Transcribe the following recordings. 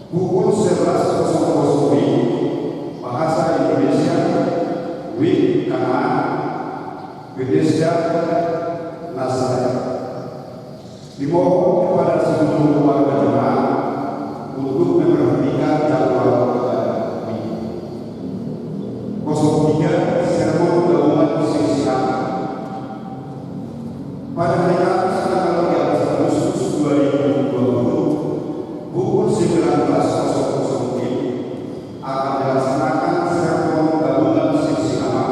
pukul 11.00 WIB Bahasa Indonesia WIB Kanaan Bethesda Nazareth. Dimohon kepada seluruh warga jemaat untuk memperhatikan jadwal ibadah minggu. 03 sermon gabungan silsilah. Pada hari Kamis tanggal 13 Agustus 2020 pukul 19.00 akan dilaksanakan sermon gabungan silsilah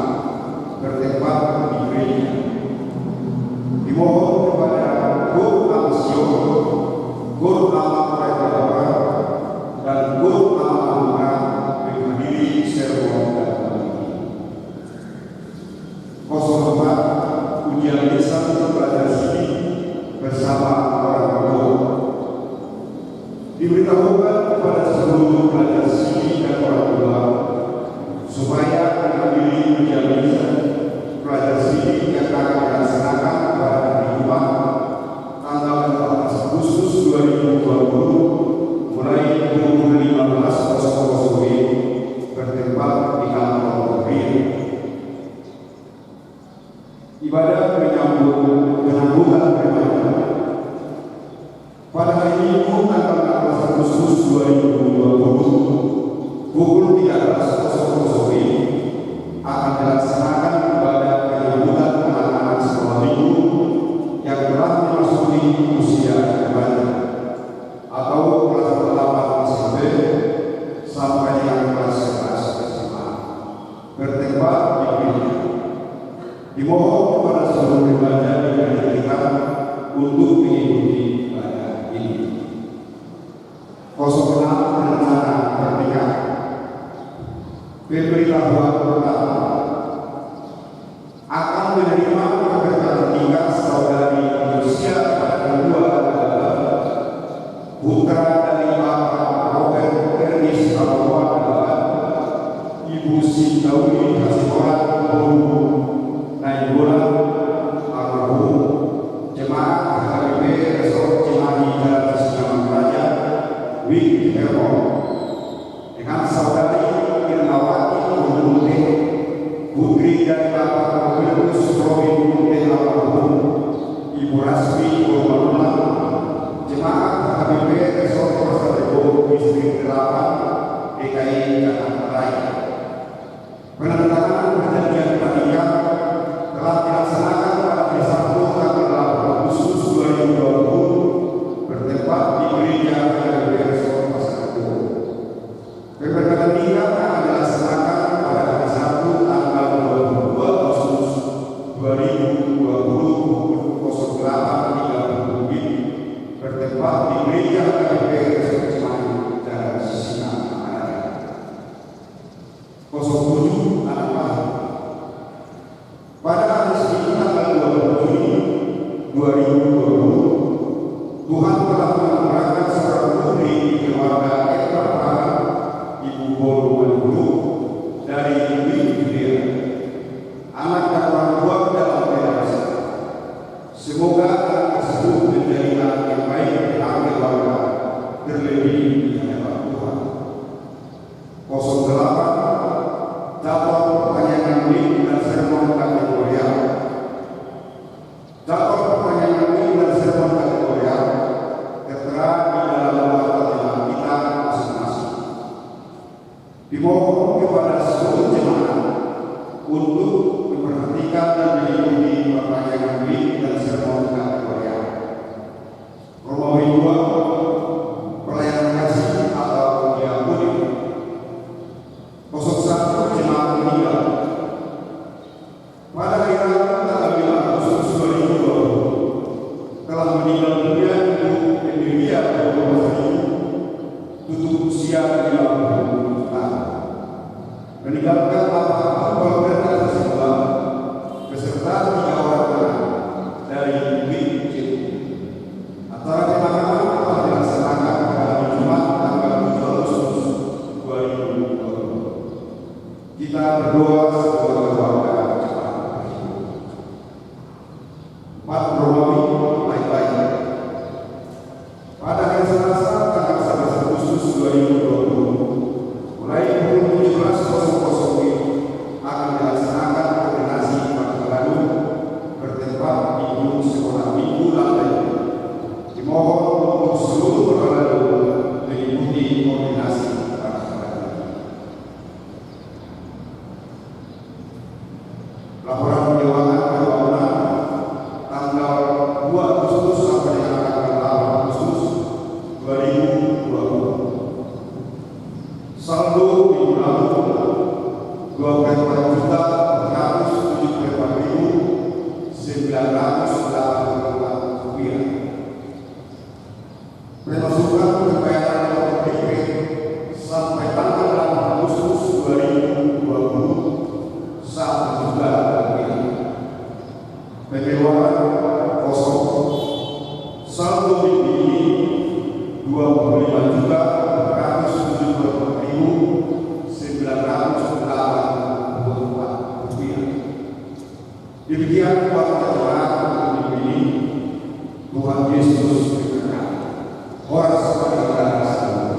bertempat di gereja. Dimohon kepada Guru Amisio, Guru Amat Praetara, dan Guru Amat Anugrah menghadiri sermon gabungan ini. 04 ujian lisan pelajar sini bersama orang tua. Diberitahukan kepada seluruh pelajar sini dan orang tua supaya menghadiri ujian lisan pelajar sini yang akan dilaksanakan pada hari Jumat tanggal 14 Agustus 2020 mulai pukul 15.00 WIB bertempat di kantor Korea. Ibadah menyambut penangguhan remaja. Pada hari Minggu tanggal 16 Agustus 2020 pukul 13.00 WIB akan dilaksanakan ibadah penyambutan anak-anak sekolah minggu yang telah memasuki usia remaja atau kelas 8 SMP sampai yang kelas 11 SMA bertempat di gereja. Dimohon kepada seluruh remaja di gereja kita untuk mengikuti ibadah ini. 06 rencana pernikahan. Pemberitahuan pertama akan menerima perkawinan nikah saudari Lucia pada kedua adalah putra dari Bapak Robert Ernest Alwa adalah Ibu Sindawi Hasibuan Guru Nainggolan almarhum jemaat HKBP Resort Cimahi Jalan Singaman Raja WIB Hermon dengan saudari Irnawati Munte putri dari Bapak Robertus Robin Munte almarhum Ibu Rasmi Gurmanula jemaat HKBP Resort Pasarebo Distrik 8 DKI Jakarta Raya. Penandatanganan perjanjian pernikahan telah dilaksanakan pada hari Sabtu tanggal 8 Agustus 2020 bertempat di gereja HKBP Resort Pasarebo. Pernikahan nikah akan dilaksanakan pada hari Sabtu tanggal 22 Agustus 2020 pukul 08.30 WIB bertempat di gereja HKBP Resort Cimahi Jalan Singaman Raya. 07 anak paham. Pada hari Senin tanggal 27 Juni 2020 Tuhan telah menganugerahkan seorang putri di keluarga Abraham Ibu Bolu Mangguru dari WIB Judea. Anak dan orang tua dalam federasi. Semoga anak tersebut menjadi anak yang baik di akhir keluarga terlebih di hadapan Tuhan. 08 jadwal pertanyaan WIB dan sermon kategorial. Jadwal pertanyaan WIB dan sermon kategorial tertera di dalam daftar jemaat kita masing-masing. Dimohon kepada seluruh jemaat untuk memperhatikan dan mengikuti pertanyaan WIB dan sermon kategorial. Romawi 2 pelayanan kasih atau diakoni. 01 jemaat meninggal. Pada hari Rabu tanggal 5 Agustus 2020 telah meninggal dunia Ibu Emilia tutup usia 50 tahun. Meninggalkan Bapak Albert Hasibuan beserta 3 orang anak dari WIB. Acara pemakaman telah dilaksanakan pada hari Jumat tanggal 7 Agustus 2020. Kita berdoa sebuah keluarga cepat berhidup. 4 Romawi baik-baik. Pada hari Selasa tanggal 11 Agustus 2020 Pemasukan pembayaran OTP sampai tanggal 6 Agustus 2020 1 juta rupiah. Pengeluaran kosong saldo ini 25.474.984 rupiah. Demikian kuasa jemaat untuk ini. Tuhan Yesus berkata, orang semuanya berada selalu.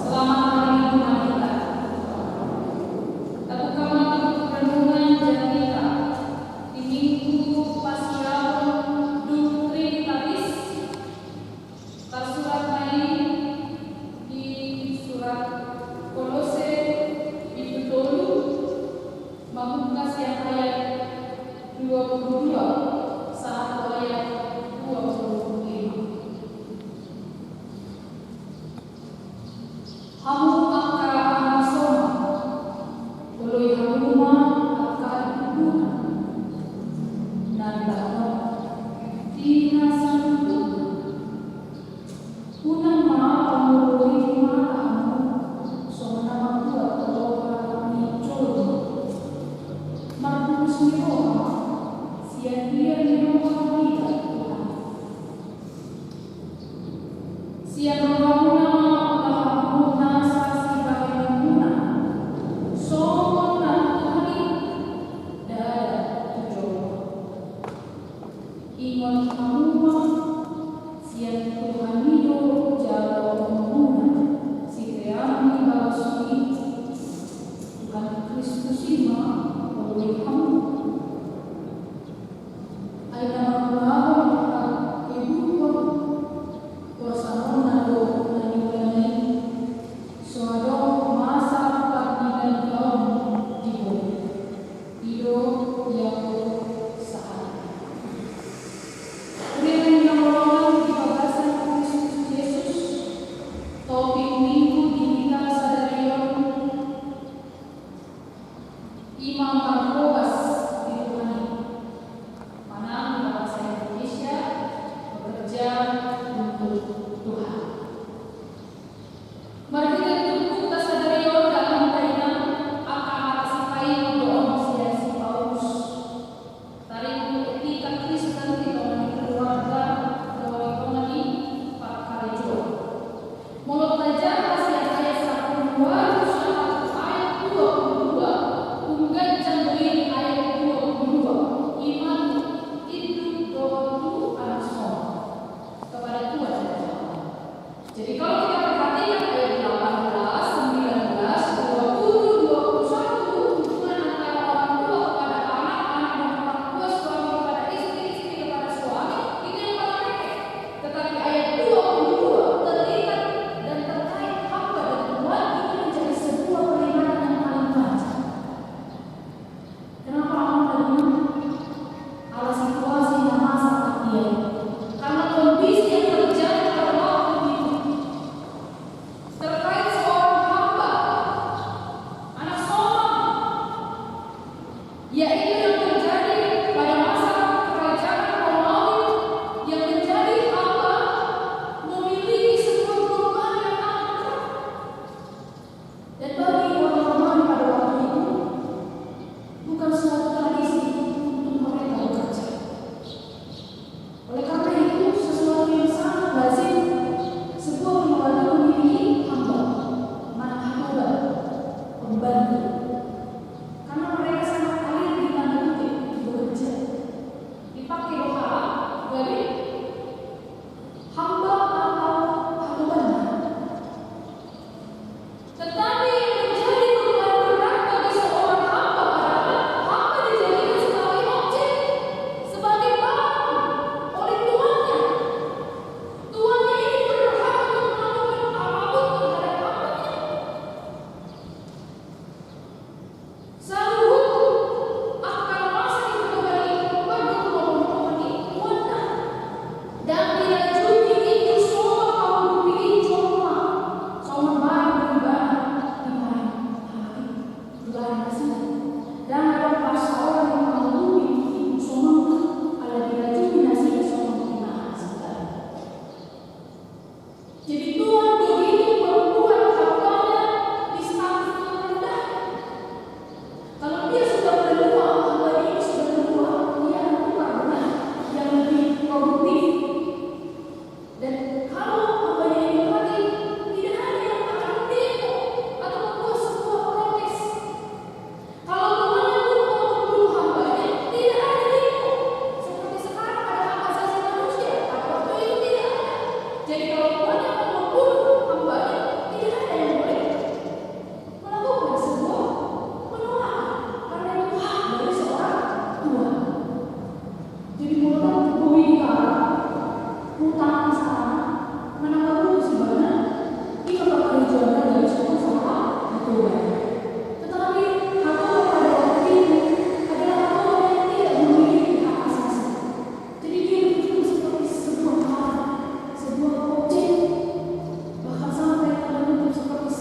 Selamat hari Minggu Bahkan sampai terbentuk seperti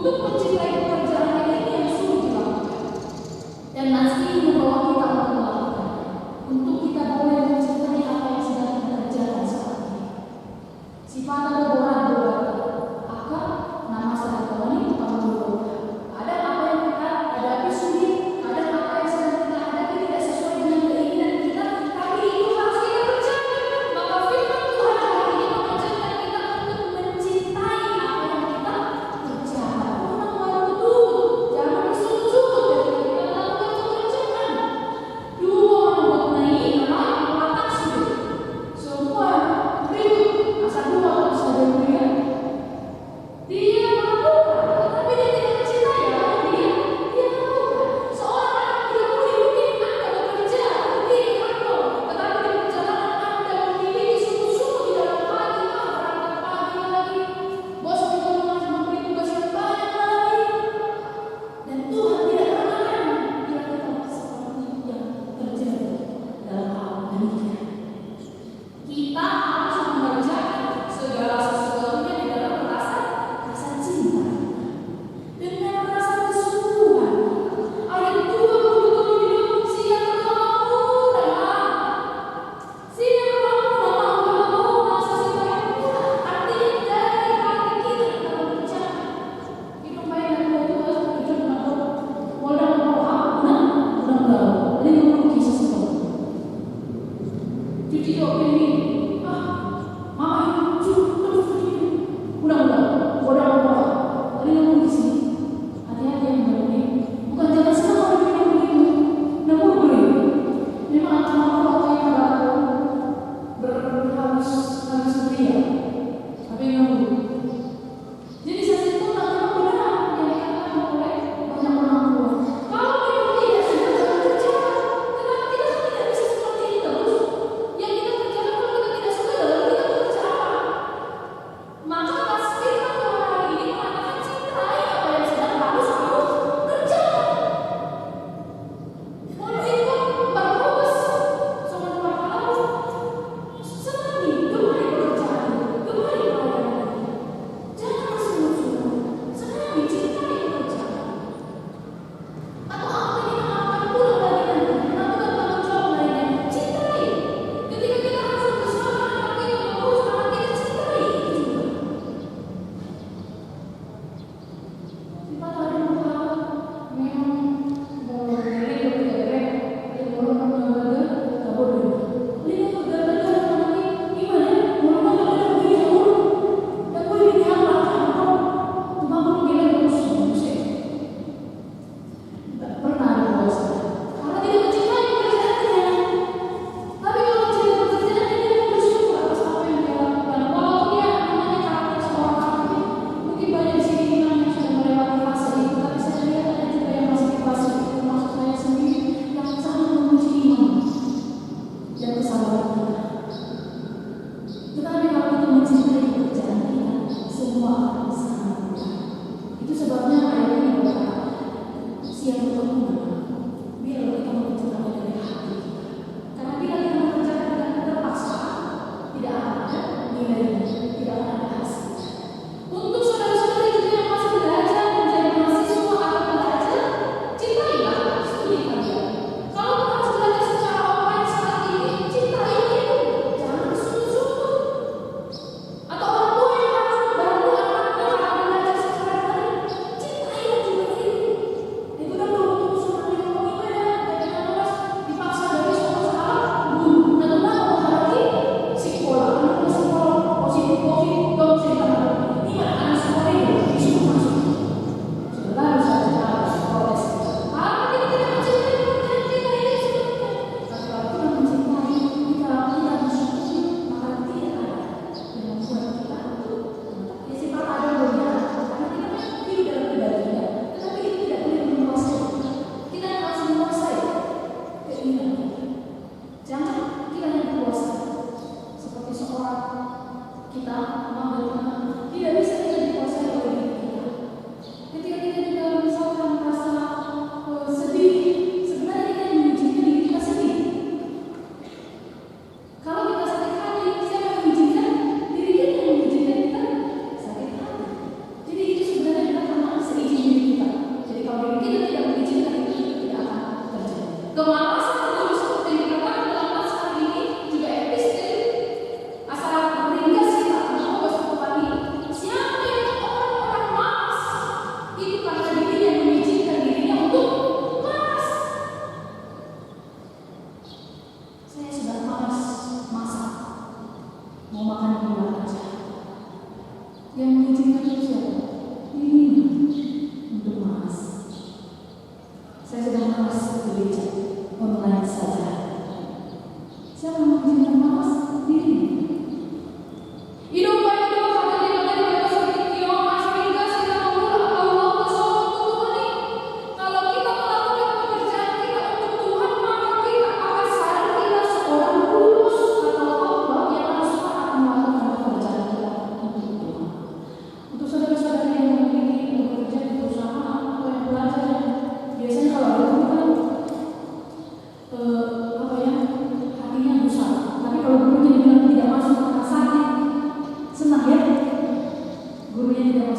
untuk mencintai pekerjaan ini yang sulit dilakukan. Dan nanti membawa kita untuk melakukan, untuk kita boleh mencintai apa yang sedang kita kerjakan saat ini. Sifat ada berat, akan nama saya temani Tuhan. Ada apa yang kita hadapi sulit, ada apa yang sedang kita hadapi tidak sesuai dengan keinginan kita, tapi itu harus kita kerjakan. Maka firman Tuhan hari ini mengajarkan kita untuk mencintai apa yang kita kerjakan.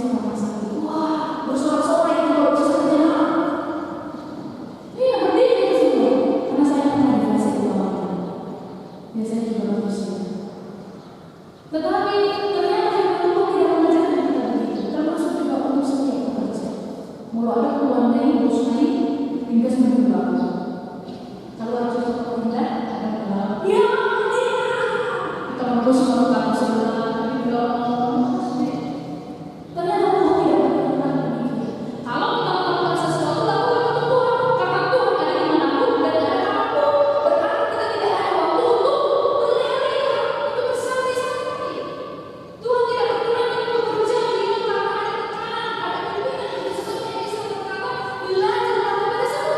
sama masalah itu, wah bersorak-sorai itu kalau bisa saja. Iya berdiri di sini, karena saya pernah dikasih uang. Biasanya juga manusia. Tetapi ternyata Tuhan tidak mengajarkan kita begitu. Termasuk juga untuk setiap pekerja. Mulai ada keluar dari bos naik, hingga seminggu lalu. Kalau harus kita pindah, ada keluar. Ya, kita membos kalau kamu sebelah, tapi belum. Ternyata Tuhan tidak mengajarkan begitu. Kalau kita melakukan sesuatu, lakukan untuk Tuhan. Karena Tuhan ada dimanapun dan ada kapanpun. Berarti kita tidak ada waktu untuk berleha-leha, untuk bersantai-santai. Tuhan tidak berkenan dengan bekerja di tempat ada tekanan, ada pimpinan yang sesuatu yang bisa berkata, belajarlah kepada satu.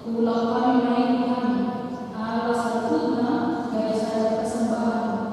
Pulau kami naik kami, alas berguna, gaya saya persembahan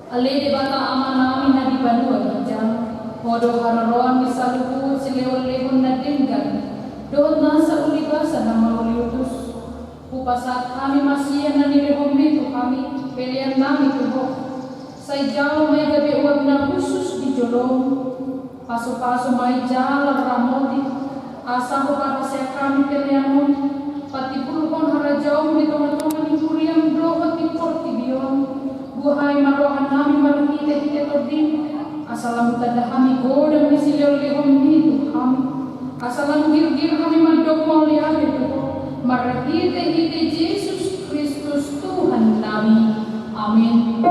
Ale de bata amanami na di banua kijang. Hodo hararoan bisa luku silewon-lewon na denggan. Doon nasa ulibasan na mauliutus. Upasat kami masih na nilehombe tu kami. Pilihan nami tuho. Say jauh may gabi uwag na khusus di jolong. Paso-paso may jalan ramoti. Asa ko para sa kami pilihan mo. Pati pulkon harajau di tonga-tonga ni kuriang dohot ni korti biyon. Buhay marohan namin malakita-kita din. Asalam tada kami goda misilyo-lehom dito kami. Asalam gir-gir kami mandokmal lihat itu. Marakita-hita Yesus Kristus Tuhan kami. Amin.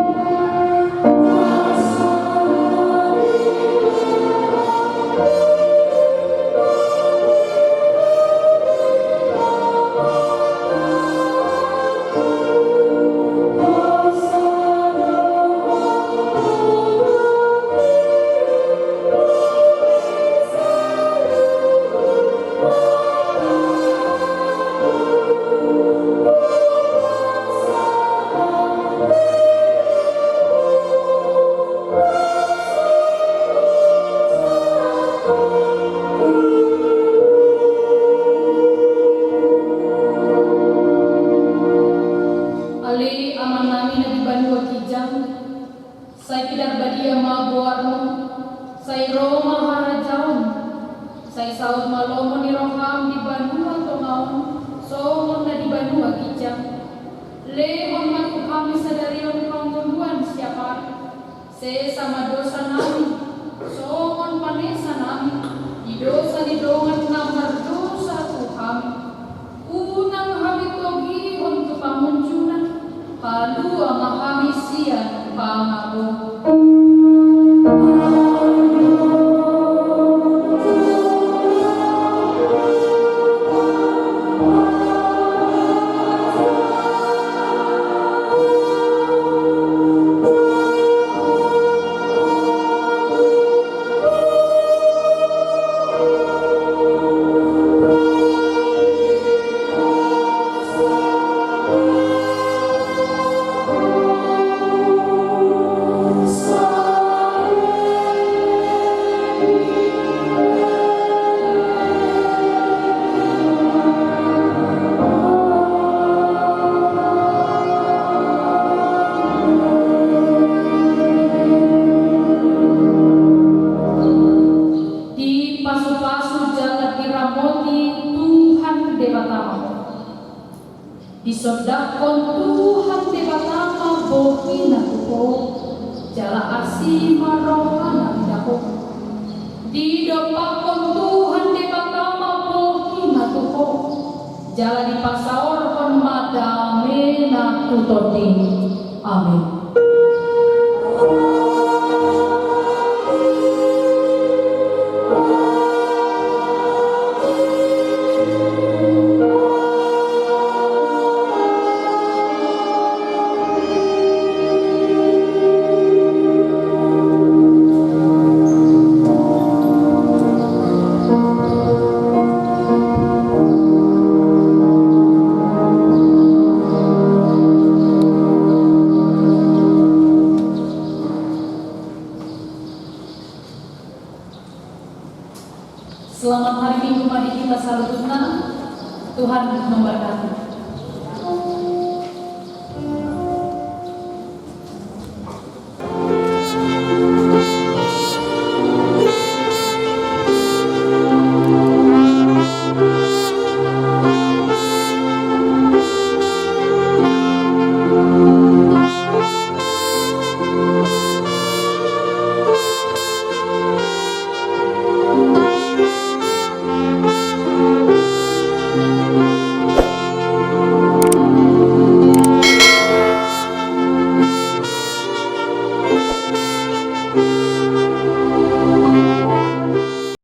Disodakon Tuhan di batama bohina tuho jala asima rohana dako. Didopakon Tuhan di batama bohina tuho jala di pasaorkon madamena tutodi. Amin. Selamat hari Minggu mari kita salutna. Tuhan memberkati.